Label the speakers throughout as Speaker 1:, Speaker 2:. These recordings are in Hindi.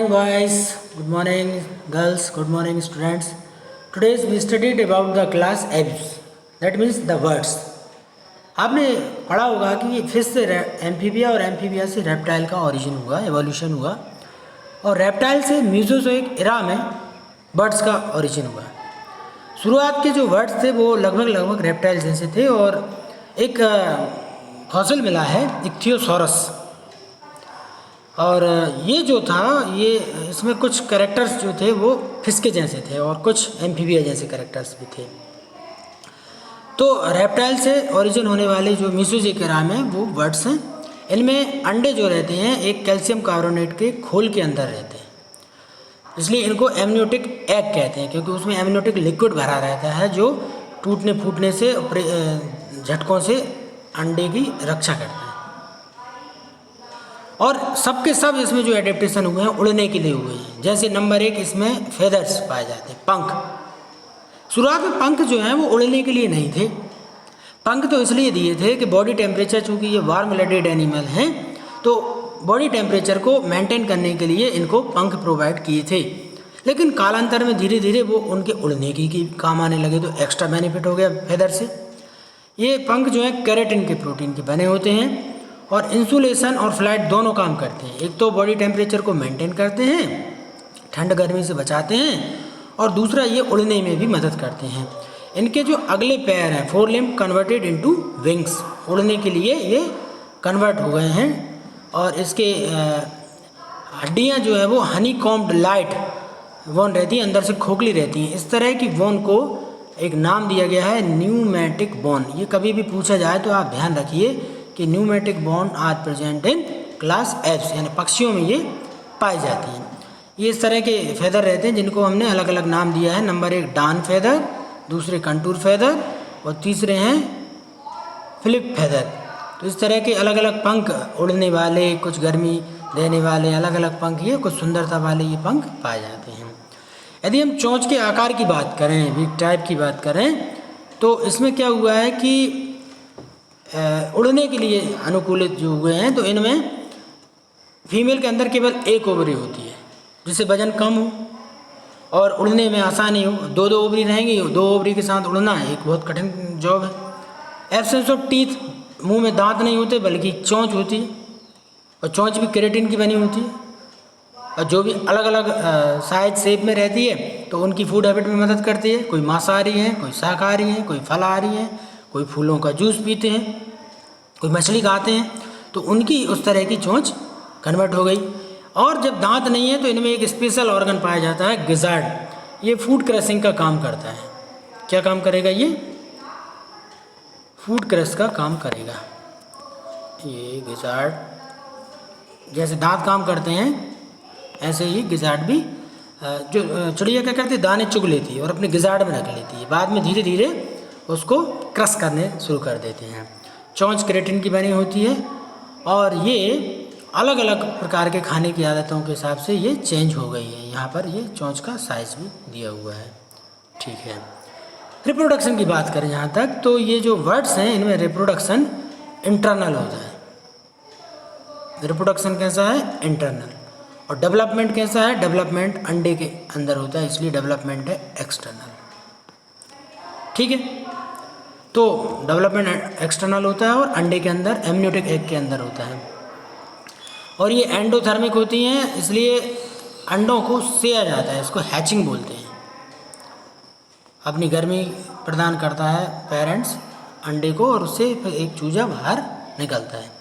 Speaker 1: morning boys, good morning girls, good morning students. Today we studied about the class apes, that means the birds. आपने पढ़ा होगा कि फिश से एम्फीबिया और एम्फीबिया से रेप्टाइल का ओरिजिन हुआ, एवोल्यूशन हुआ, और रेप्टाइल से मीजोजोइक एरा में बर्ड्स का ओरिजिन हुआ। शुरुआत के जो बर्ड्स थे वो लगभग रेप्टाइल जैसे थे, और एक फॉसिल मिला है इक्थियोसॉरस, और ये जो था ये इसमें कुछ कैरेक्टर्स जो थे वो फिश के जैसे थे और कुछ एम्फीबिया जैसे कैरेक्टर्स भी थे। तो रेप्टाइल से ओरिजिन होने वाले जो मीजोजोइक एरा में वो बर्ड्स हैं, इनमें अंडे जो रहते हैं एक कैल्शियम कार्बोनेट के खोल के अंदर रहते हैं, इसलिए इनको एमनियोटिक एग कहते हैं, क्योंकि उसमें एमनियोटिक लिक्विड भरा रहता है जो टूटने फूटने से झटकों से अंडे की रक्षा करता है। और सबके सब इसमें जो एडेप्टेशन हुए हैं उड़ने के लिए हुए हैं। जैसे नंबर 1 इसमें फेदर्स पाए जाते हैं, पंख। शुरुआत में पंख जो हैं वो उड़ने के लिए नहीं थे, पंख तो इसलिए दिए थे कि बॉडी टेम्परेचर, चूँकि ये वार्म ब्लडेड एनिमल हैं तो बॉडी टेम्परेचर को मेंटेन करने के लिए इनको पंख प्रोवाइड किए थे। लेकिन कालांतर में धीरे धीरे वो उनके उड़ने की काम आने लगे, तो एक्स्ट्रा बेनिफिट हो गया फेदर से। ये पंख जो है केराटिन के प्रोटीन के बने होते हैं और इंसुलेशन और फ्लाइट दोनों काम करते हैं। एक तो बॉडी टेम्परेचर को मेंटेन करते हैं, ठंड गर्मी से बचाते हैं, और दूसरा ये उड़ने में भी मदद करते हैं। इनके जो अगले पैर हैं, 4 लिम्ब कन्वर्टेड इनटू विंग्स, उड़ने के लिए ये कन्वर्ट हो गए हैं। और इसके हड्डियां जो है वो हनी कॉम्ड लाइट वोन रहती है, अंदर से खोखली रहती हैं। इस तरह की वोन को एक नाम दिया गया है न्यूमेटिक बोन। ये कभी भी पूछा जाए तो आप ध्यान रखिए कि pneumatic bone are present in class Aves, यानी पक्षियों में ये पाई जाती हैं। ये इस तरह के फेदर रहते हैं जिनको हमने अलग अलग नाम दिया है। नंबर 1 डान फेदर, दूसरे कंटूर फेदर, और तीसरे हैं फिलिप फेदर। तो इस तरह के अलग अलग पंख, उड़ने वाले, कुछ गर्मी देने वाले अलग अलग पंख, ये कुछ सुंदरता वाले ये पंख पाए जाते हैं। यदि हम चोंच के आकार की बात करें, वीक टाइप की बात करें, तो इसमें क्या हुआ है कि उड़ने के लिए अनुकूलित जो हुए हैं, तो इनमें फीमेल के अंदर केवल एक ओवरी होती है जिससे वजन कम हो और उड़ने में आसानी हो। 2 ओवरी रहेंगी, 2 ओवरी के साथ उड़ना एक बहुत कठिन जॉब है। एब्सेंस ऑफ टीथ, मुंह में दांत नहीं होते बल्कि चोंच होती है, और चोंच भी केराटिन की बनी होती है, और जो भी अलग अलग साइज शेप में रहती है तो उनकी फूड हैबिट में मदद करती है। कोई मांसाहारी है, कोई शाकाहारी है, कोई फलाहारी है, कोई फूलों का जूस पीते हैं, कोई मछली खाते हैं, तो उनकी उस तरह की चोंच कन्वर्ट हो गई। और जब दांत नहीं है तो इनमें एक स्पेशल ऑर्गन पाया जाता है गिजार्ड। ये फूड क्रशिंग का काम करता है। क्या काम करेगा? ये फूड क्रश का काम करेगा। ये गिजार्ड जैसे दांत काम करते हैं ऐसे ही गिजार्ड भी, जो चिड़िया क्या करती है, दाने चुग लेती है और अपने गिजार्ड में रख लेती है, बाद में धीरे धीरे उसको क्रश करने शुरू कर देते हैं। चोंच केराटिन की बनी होती है, और ये अलग अलग प्रकार के खाने की आदतों के हिसाब से ये चेंज हो गई है। यहाँ पर ये चोंच का साइज भी दिया हुआ है। ठीक है, रिप्रोडक्शन की बात करें जहाँ तक, तो ये जो बर्ड्स हैं इनमें रिप्रोडक्शन इंटरनल होता है। रिप्रोडक्शन कैसा है? इंटरनल। और डेवलपमेंट कैसा है? डेवलपमेंट अंडे के अंदर होता है, इसलिए डेवलपमेंट है एक्सटर्नल। ठीक है, तो डेवलपमेंट एक्सटर्नल होता है और अंडे के अंदर, एमनियोटिक एग के अंदर होता है। और ये एंडोथर्मिक होती हैं, इसलिए अंडों को सेया जाता है, इसको हैचिंग बोलते हैं। अपनी गर्मी प्रदान करता है पेरेंट्स अंडे को, और उससे फिर एक चूजा बाहर निकलता है।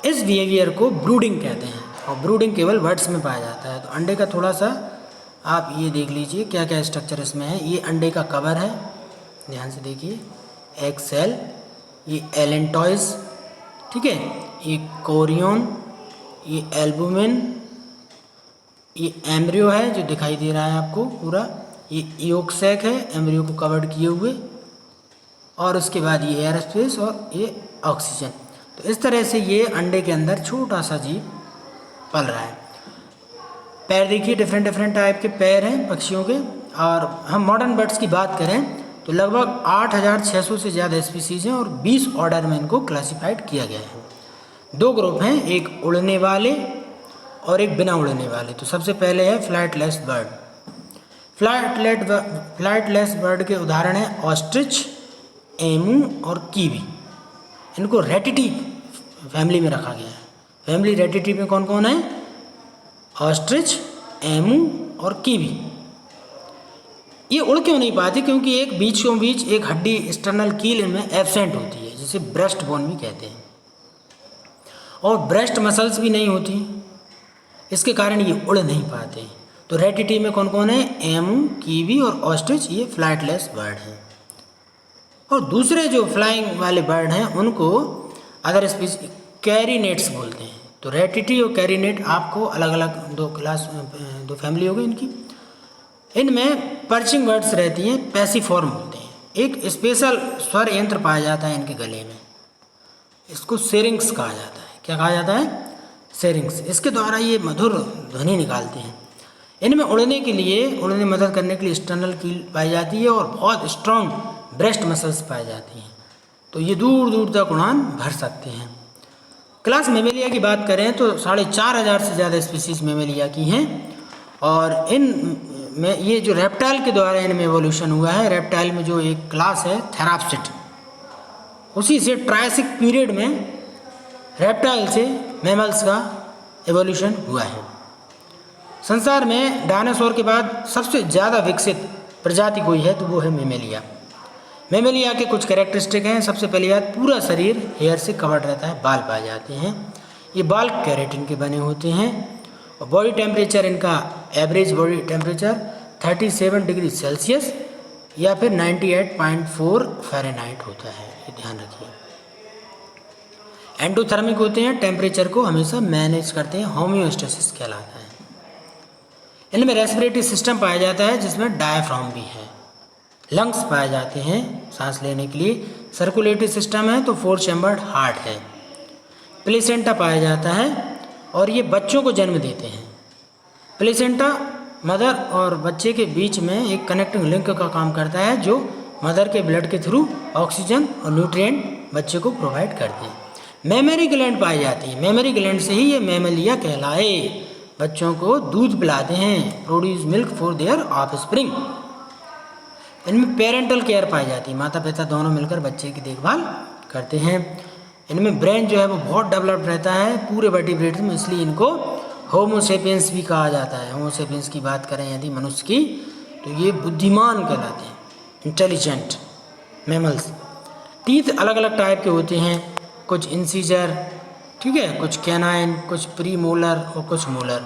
Speaker 1: इस बिहेवियर को ब्रूडिंग कहते हैं, और ब्रूडिंग केवल बर्ड्स में पाया जाता है। तो अंडे का थोड़ा सा आप ये देख लीजिए क्या क्या स्ट्रक्चर इसमें है। ये अंडे का कवर है, ध्यान से देखिए, एग सेल, ये एलेंटॉइज, ठीक है, ये कोरियन, ये एल्बुमिन, ये एम्ब्रियो है जो दिखाई दे रहा है आपको पूरा, ये योक सैक है एम्ब्रियो को कवर्ड किए हुए, और उसके बाद ये एयर स्पेस और ये ऑक्सीजन। तो इस तरह से ये अंडे के अंदर छोटा सा जीव पल रहा है। पैर देखिए, डिफरेंट टाइप के पैर हैं पक्षियों के। और हम मॉडर्न बर्ड्स की बात करें तो लगभग 8600 से ज़्यादा स्पीसीज हैं और 20 ऑर्डर में इनको क्लासिफाइड किया गया है। 2 ग्रुप हैं, एक उड़ने वाले और एक बिना उड़ने वाले। तो सबसे पहले है फ्लाइटलेस बर्ड। फ्लाइटलेस बर्ड के उदाहरण हैं ऑस्ट्रिच, एमू और कीवी। इनको रेटिटी फैमिली में रखा गया है। फैमिली रेटिटी में कौन कौन है? ऑस्ट्रिच, एमू और कीवी। ये उड़ क्यों नहीं पाती? क्योंकि एक बीचों बीच एक हड्डी एक्सटर्नल कील इनमें एब्सेंट होती है, जिसे ब्रेस्ट बोन भी कहते हैं, और ब्रेस्ट मसल्स भी नहीं होती, इसके कारण ये उड़ नहीं पाते। तो रेटिटी में कौन कौन है? एमू, कीवी और ऑस्ट्रिच, ये फ्लाइटलेस बर्ड हैं। और दूसरे जो फ्लाइंग वाले बर्ड हैं उनको अदर स्पीशीज कैरिनेट्स बोलते हैं। तो रेटिटी और कैरिनेट आपको अलग अलग दो फैमिली हो गई इनकी। इनमें पर्चिंग बर्ड्स रहती हैं, पैसिफॉर्म होते हैं। एक स्पेशल स्वर यंत्र पाया जाता है इनके गले में, इसको सेरिंग्स कहा जाता है। क्या कहा जाता है? सेरिंग्स। इसके द्वारा ये मधुर ध्वनि निकालते हैं। इनमें उड़ने में मदद करने के लिए एक्सटर्नल कील पाई जाती है और बहुत स्ट्रॉन्ग ब्रेस्ट मसल्स पाई जाती हैं। तो ये दूर दूर तक उड़ान भर सकते हैं। क्लास मेमेलिया की बात करें तो 4500 से ज़्यादा स्पीसीज मेमेलिया की हैं। और इन में ये जो रेप्टाइल के द्वारा इनमें एवोल्यूशन हुआ है, रेप्टाइल में जो एक क्लास है थेराप्सिड, उसी से ट्रायसिक पीरियड में रेप्टाइल से मैमल्स का एवोल्यूशन हुआ है। संसार में डायनासोर के बाद सबसे ज़्यादा विकसित प्रजाति कोई है तो वो है मेमेलिया। मेमेलिया के कुछ कैरेक्टरिस्टिक हैं। सबसे पहली बात, पूरा शरीर हेयर से कवर्ड रहता है, बाल पाए जाते हैं। ये बाल केराटिन के बने होते हैं। और बॉडी टेम्परेचर इनका average body temperature 37 degree Celsius या फिर 98.4 फ़ारेनहाइट होता है, ये ध्यान रखिए। एंडोथर्मिक होते हैं, टेम्परेचर को हमेशा मैनेज करते हैं, होम्योस्टेसिस कहलाता है। इनमें रेस्पिरेटरी सिस्टम पाया जाता है जिसमें डायफ्राम भी है। लंग्स पाए जाते हैं सांस लेने के लिए। सर्कुलेटरी सिस्टम है तो 4 चैम्बर्ड हार्ट है। प्लेसेंटा पाया जाता है और ये बच्चों को जन्म देते हैं। प्लेसेंटा मदर और बच्चे के बीच में एक कनेक्टिंग लिंक का काम करता है, जो मदर के ब्लड के थ्रू ऑक्सीजन और न्यूट्रिएंट बच्चे को प्रोवाइड करते हैं। मेमरी ग्लैंड पाई जाती है। मेमरी ग्लैंड से ही ये मेमेलिया कहलाए। बच्चों को दूध पिलाते हैं, produce milk for their offspring. इनमें पेरेंटल केयर पाई जाती है, माता पिता दोनों मिलकर बच्चे की देखभाल करते हैं। इनमें ब्रेन जो है वो बहुत डेवलप्ड रहता है पूरे वर्टिब्रेट्स में, इसलिए इनको होमोसेपियंस भी कहा जाता है। होमोसेपियंस की बात करें यदि मनुष्य की, तो ये बुद्धिमान कहलाते हैं, इंटेलिजेंट मैमल्स। टीथ अलग अलग टाइप के होते हैं, कुछ इंसीजर, ठीक है, कुछ कैनाइन, कुछ प्री मोलर और कुछ मोलर,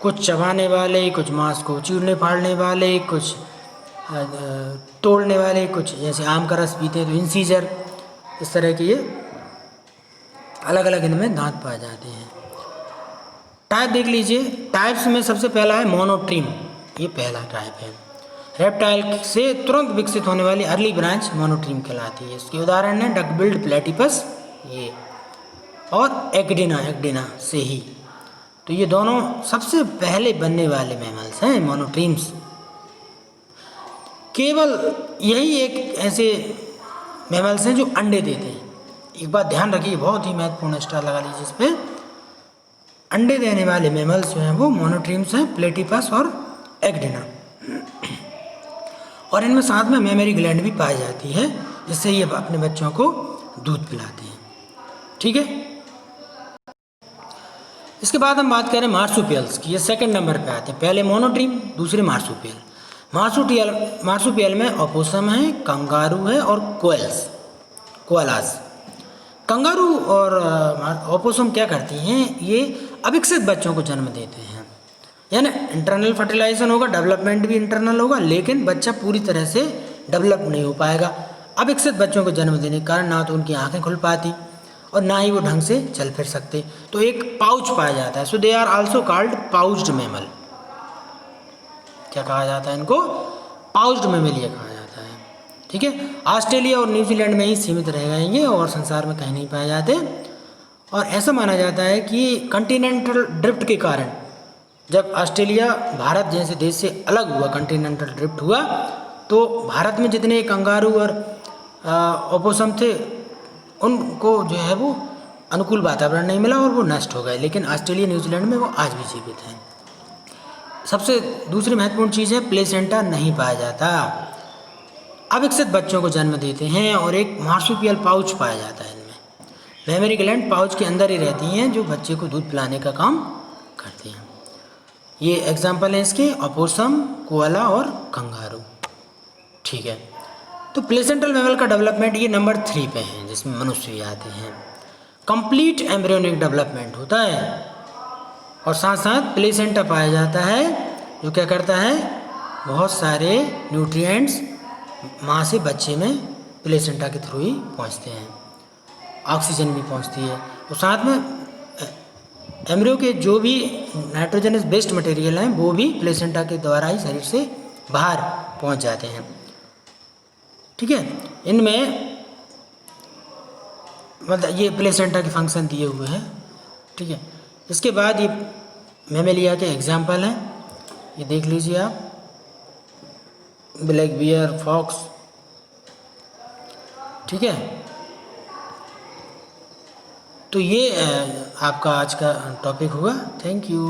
Speaker 1: कुछ चबाने वाले, कुछ मांस को चीरने फाड़ने वाले, कुछ तोड़ने वाले, कुछ जैसे आम का रस पीते हैं तो इंसीजर। इस तरह के ये अलग अलग इनमें दांत पाए जाते हैं। टाइप देख लीजिए। टाइप्स में सबसे पहला है मोनोट्रीम, ये पहला टाइप है। रेप्टाइल से तुरंत विकसित होने वाली अर्ली ब्रांच मोनोट्रीम कहलाती है। इसके उदाहरण है डकबिल्ड प्लेटिपस ये, और एग्डिना से ही। तो ये दोनों सबसे पहले बनने वाले मैमल्स हैं, मोनोट्रीम्स। केवल यही एक ऐसे मैमल्स हैं जो अंडे देते हैं। एक बात ध्यान रखिए, बहुत ही महत्वपूर्ण स्टार लगा लीजिए इस पर। अंडे देने वाले मैमल्स जो हैं वो मोनोट्रीम्स हैं, प्लेटिपस और एग्डिना। और इनमें साथ में मेमरी ग्लैंड भी पाई जाती है, जिससे ये अपने बच्चों को दूध पिलाते हैं, ठीक है। इसके बाद हम बात करें मार्सुपियल्स की। ये सेकंड नंबर पे आते हैं, पहले मोनोट्रीम, दूसरे मार्सुपियल। मार्सुपियल में ओपोसम है, कंगारू है और कोएलास। कंगारू और ओपोसम क्या करती हैं, ये अविकसित बच्चों को जन्म देते हैं। यानी इंटरनल फर्टिलाइजेशन होगा, डेवलपमेंट भी इंटरनल होगा, लेकिन बच्चा पूरी तरह से डेवलप नहीं हो पाएगा। अविकसित बच्चों को जन्म देने के कारण ना तो उनकी आंखें खुल पाती और ना ही वो ढंग से चल फिर सकते। तो एक पाउच पाया जाता है, so they are also called pouched mammal. क्या कहा जाता है इनको? पाउच्ड मैमेलिया कहा जाता है, ठीक है। ऑस्ट्रेलिया और न्यूजीलैंड में ही सीमित रह गए ये, और संसार में कहीं नहीं पाए जाते। और ऐसा माना जाता है कि कॉन्टिनेंटल ड्रिफ्ट के कारण जब ऑस्ट्रेलिया भारत जैसे देश से अलग हुआ, कॉन्टिनेंटल ड्रिफ्ट हुआ, तो भारत में जितने कंगारू और ओपोसम थे उनको जो है वो अनुकूल वातावरण नहीं मिला और वो नष्ट हो गए, लेकिन ऑस्ट्रेलिया न्यूजीलैंड में वो आज भी जीवित हैं। सबसे दूसरी महत्वपूर्ण चीज़ है प्लेसेंटा नहीं पाया जाता। अविकसित बच्चों को जन्म देते हैं और एक मार्सुपियल पाउच पाया जाता है इनमें। मेमरी ग्लैंड पाउच के अंदर ही रहती हैं जो बच्चे को दूध पिलाने का काम करती हैं। ये एग्जाम्पल हैं इसके opossum, कोआला और कंगारू। ठीक है, तो प्लेसेंटल मैमल का डेवलपमेंट ये नंबर 3 पे है, जिसमें मनुष्य भी आते हैं। कंप्लीट एम्ब्रियोनिक डेवलपमेंट होता है और साथ साथ प्लेसेंटा पाया जाता है जो क्या करता है, बहुत सारे न्यूट्रिएंट्स माँ से बच्चे में प्लेसेंटा के थ्रू ही पहुँचते हैं, ऑक्सीजन भी पहुँचती है और साथ में एम्ब्रियो के जो भी नाइट्रोजनस बेस्ड मटेरियल हैं वो भी प्लेसेंटा के द्वारा ही शरीर से बाहर पहुँच जाते हैं। ठीक है, इनमें मतलब ये प्लेसेंटा के फंक्शन दिए हुए हैं। ठीक है, इसके बाद ये मैमेलिया के एग्जाम्पल हैं, ये देख लीजिए आप, ब्लैक बियर, फॉक्स। ठीक है, तो ये आपका आज का टॉपिक हुआ। Thank you.